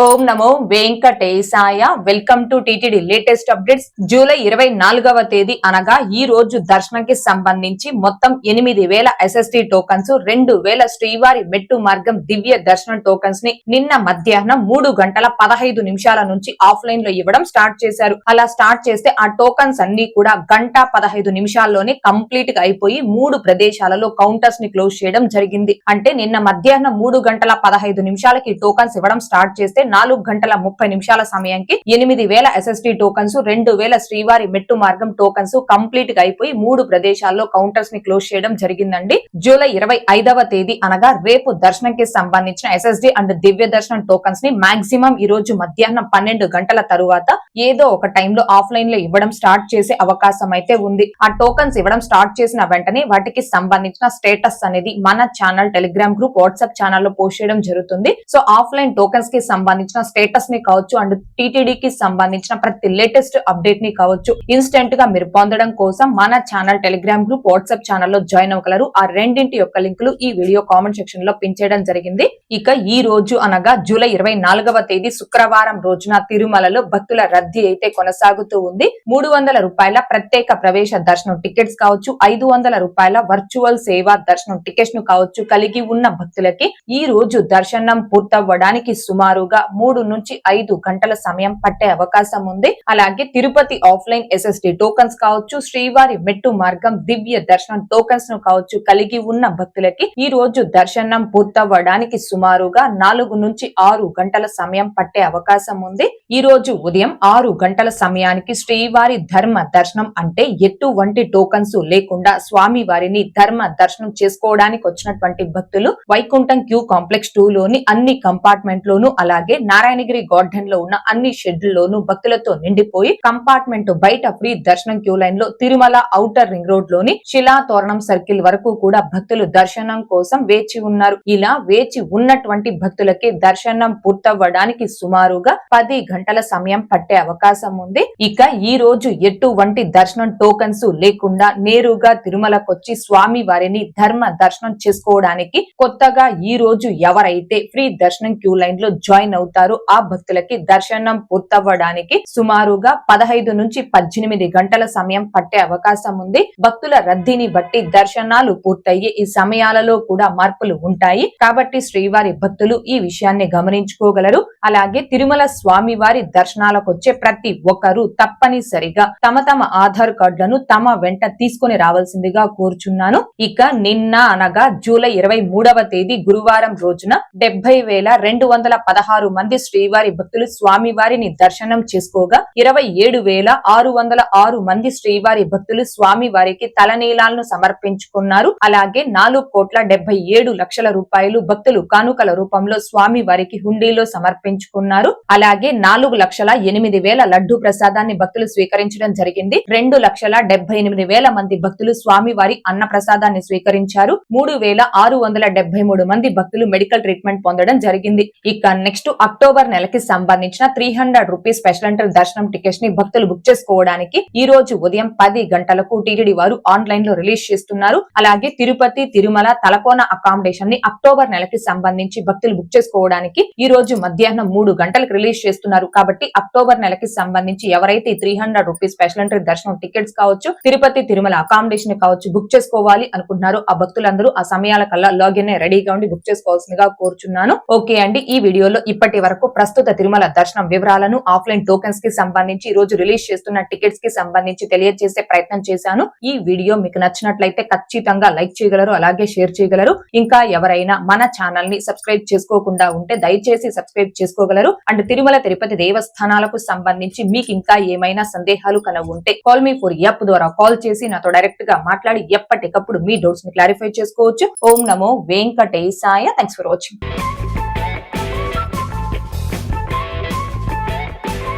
ఓం నమో వెంకటేశాయ. Welcome to TTD latest updates. July 24వ తేదీ అనగా ఈ రోజు దర్శనంకి సంబంధించి మొత్తం 8,000 SST టోకన్స్, 2,000 శ్రీవారి మెట్టు మార్గం దివ్య దర్శనం టోకన్స్ ని నిన్న మధ్యాహ్నం 3 గంటల 15 నిమిషాల నుంచి ఆఫ్లైన్ లో ఇవ్వడం స్టార్ట్ చేశారు. అలా స్టార్ట్ చేస్తే ఆ టోకన్స్ అన్ని కూడా గంట 15 నిమిషాల్లోనే కంప్లీట్ గా అయిపోయి 3 ప్రదేశాలలో కౌంటర్స్ ని క్లోజ్ చేయడం జరిగింది. అంటే నిన్న మధ్యాహ్నం 3 గంటల 15 నిమిషాలకి టోకన్స్ ఇవ్వడం స్టార్ట్ చేస్తే 4 గంటల 30 నిమిషాల సమయానికి 8,000 SST టోకన్స్, 2,000 శ్రీవారి మెట్టు మార్గం టోకన్స్ కంప్లీట్ గా అయిపోయి 3 ప్రదేశాల్లో కౌంటర్స్ ని క్లోజ్ చేయడం జరిగిందండి. జూలై 25వ తేదీ అనగా రేపు దర్శనంకి సంబంధించిన SST అండ్ దివ్య దర్శనం టోకన్స్ ని మాక్సిమం ఈ రోజు మధ్యాహ్నం 12 గంటల తరువాత ఏదో ఒక టైంలో ఆఫ్లైన్ లో ఇవ్వడం స్టార్ట్ చేసే అవకాశం అయితే ఉంది. ఆ టోకన్స్ ఇవ్వడం స్టార్ట్ చేసిన వెంటనే వాటికి సంబంధించిన స్టేటస్ అనేది మన ఛానల్, టెలిగ్రామ్ గ్రూప్, వాట్సాప్ ఛానల్లో పోస్ట్ చేయడం జరుగుతుంది. సో ఆఫ్లైన్ టోకన్స్ కి సంబంధించిన స్టేటస్ ని కావచ్చు అండ్ టీటీడీకి సంబంధించిన ప్రతి లేటెస్ట్ అప్డేట్ ని కావచ్చు ఇన్స్టెంట్ గా మీరు పొందడం కోసం మన ఛానల్, టెలిగ్రామ్ గ్రూప్, వాట్సాప్ ఛానల్లో జాయిన్ అవ్వగలరు. ఆ రెండింటి యొక్క లింకులు ఈ వీడియో కామెంట్ సెక్షన్ లో పిన్ చేయడం జరిగింది. ఇక ఈ రోజు అనగా జూలై 24వ తేదీ శుక్రవారం రోజున తిరుమలలో భక్తుల రద్దీ అయితే కొనసాగుతూ ఉంది. 300 రూపాయల ప్రత్యేక ప్రవేశ దర్శనం టికెట్స్ కావచ్చు, 500 రూపాయల వర్చువల్ సేవా దర్శనం టికెట్స్ ను కావచ్చు కలిగి ఉన్న భక్తులకి ఈ రోజు దర్శనం పూర్తవ్వడానికి సుమారుగా 3 నుంచి 5 గంటల సమయం పట్టే అవకాశం ఉంది. అలాగే తిరుపతి ఆఫ్లైన్ SST టోకన్స్ కావచ్చు, శ్రీవారి మెట్టు మార్గం దివ్య దర్శనం టోకన్స్ ను కావచ్చు కలిగి ఉన్న భక్తులకి ఈ రోజు దర్శనం పూర్తవ్వడానికి సుమారుగా 4 నుంచి 6 గంటల సమయం పట్టే అవకాశం ఉంది. ఈ రోజు ఉదయం 6 గంటల సమయానికి శ్రీవారి ధర్మ దర్శనం అంటే ఎటువంటి టోకన్స్ లేకుండా స్వామి వారిని ధర్మ దర్శనం చేసుకోవడానికి వచ్చినటువంటి భక్తులు వైకుంఠం క్యూ కాంప్లెక్స్ 2 లోని అన్ని కంపార్ట్మెంట్ లోను, అలాగే నారాయణగిరి గార్డెన్ లో ఉన్న అన్ని షెడ్లలోనూ భక్తులతో నిండిపోయి కంపార్ట్మెంట్ బయట ఫ్రీ దర్శనం క్యూ లైన్ లో తిరుమల ఔటర్ రింగ్ రోడ్ లోని శిలాతోరణం సర్కిల్ వరకు కూడా భక్తులు దర్శనం కోసం వేచి ఉన్నారు. ఇలా వేచి ఉన్నటువంటి భక్తులకి దర్శనం పూర్తవ్వడానికి సుమారుగా 10 గంటల సమయం పట్టే అవకాశం ఉంది. ఇక ఈ రోజు ఎటువంటి దర్శనం టోకన్స్ లేకుండా నేరుగా తిరుమలకొచ్చి స్వామి వారిని ధర్మ దర్శనం చేసుకోవడానికి కొత్తగా ఈ రోజు ఎవరైతే ఫ్రీ దర్శనం క్యూ లైన్ లో జాయిన్ అవుతారో ఆ భక్తులకి దర్శనం పూర్తవ్వడానికి సుమారుగా 15 నుంచి 18 గంటల సమయం పట్టే అవకాశం ఉంది. భక్తుల రద్దీని బట్టి దర్శనాలు పూర్తయ్యే ఈ సమయాలలో కూడా మార్పులు ఉంటాయి. కాబట్టి శ్రీవారి భక్తులు ఈ విషయాన్ని గమనించుకోగలరు. అలాగే తిరుమల స్వామి వారి దర్శనాలకు వచ్చే ప్రతి ఒక్కరూ తప్పనిసరిగా తమ ఆధార్ కార్డులను తమ వెంట తీసుకుని రావాల్సిందిగా కోరుచున్నాను. ఇక నిన్న అనగా జూలై 23వ తేదీ గురువారం రోజున 70,216 మంది శ్రీవారి భక్తులు స్వామి వారిని దర్శనం చేసుకోగా 27,606 మంది శ్రీవారి భక్తులు స్వామి వారికి తలనీలాలను సమర్పించుకున్నారు. అలాగే 4,77,00,000 రూపాయలు భక్తులు కానుకల రూపంలో స్వామి వారికి హుండీలో సమర్పించుకున్నారు. అలాగే 4,08,000 లడ్డూ ప్రసాదాన్ని భక్తులు స్వీకరించడం జరిగింది. 2,78,000 మంది భక్తులు స్వామి వారి అన్న ప్రసాదాన్ని స్వీకరించారు. 3,673 మంది భక్తులు మెడికల్ ట్రీట్మెంట్ పొందడం జరిగింది. ఇక నెక్స్ట్ అక్టోబర్ నెలకి సంబంధించిన 300 రూపీస్ స్పెషల్ ఎంట్రీ దర్శనం టికెట్స్ ని భక్తులు బుక్ చేసుకోవడానికి ఈ రోజు ఉదయం 10 గంటలకు టీటీడీ వారు ఆన్లైన్ లో రిలీజ్ చేస్తున్నారు. అలాగే తిరుపతి, తిరుమల, తలకోన అకామిడేషన్ ని అక్టోబర్ నెలకి సంబంధించి భక్తులు బుక్ చేసుకోవడానికి ఈ రోజు మధ్యాహ్నం 3 గంటలకు రిలీజ్ చేస్తున్నారు. కాబట్టి అక్టోబర్ నెలకి సంబంధించి ఎవరైతే 300 రూపీస్ స్పెషల్ ఎంట్రీ దర్శనం టికెట్స్ కావచ్చు, తిరుపతి, తిరుమల అకామిడేషన్ కావచ్చు బుక్ చేసుకోవాలి అనుకుంటున్నారు ఆ భక్తులందరూ ఆ సమయాల కల్లా లాగిన్ రెడీగా ఉండి బుక్ చేసుకోవాల్సిందిగా కోరుచున్నాను. ఓకే అండి, ఈ వీడియోలో ఇప్పటి వరకు ప్రస్తుత తిరుమల దర్శనం వివరాలను, ఆఫ్లైన్ టోకెన్స్ కి సంబంధించి ఈ రోజు రిలీజ్ చేస్తున్న టికెట్స్ కి సంబంధించి తెలియజేసే ప్రయత్నం చేశాను. ఈ వీడియో మీకు నచ్చినట్లయితే ఖచ్చితంగా లైక్ చేయగలరు, అలాగే షేర్ చేయగలరు. ఇంకా ఎవరైనా మన ఛానల్ ని సబ్స్క్రైబ్ చేసుకోకుండా ఉంటే దయచేసి సబ్స్క్రైబ్ చేసుకోగలరు. అండ్ తిరుమల తిరుపతి దేవస్థానాలకు సంబంధించి మీకు ఇంకా ఏమైనా సందేహాలు ఉంటే కాల్ మీ ఫర్ యాప్ ద్వారా కాల్ చేసి నాతో డైరెక్ట్ గా మాట్లాడి ఎప్పటికప్పుడు మీ డౌట్స్ ని క్లారిఫై చేసుకోవచ్చు. ఓం నమో వెంకటేశాయ. Thanks for watching.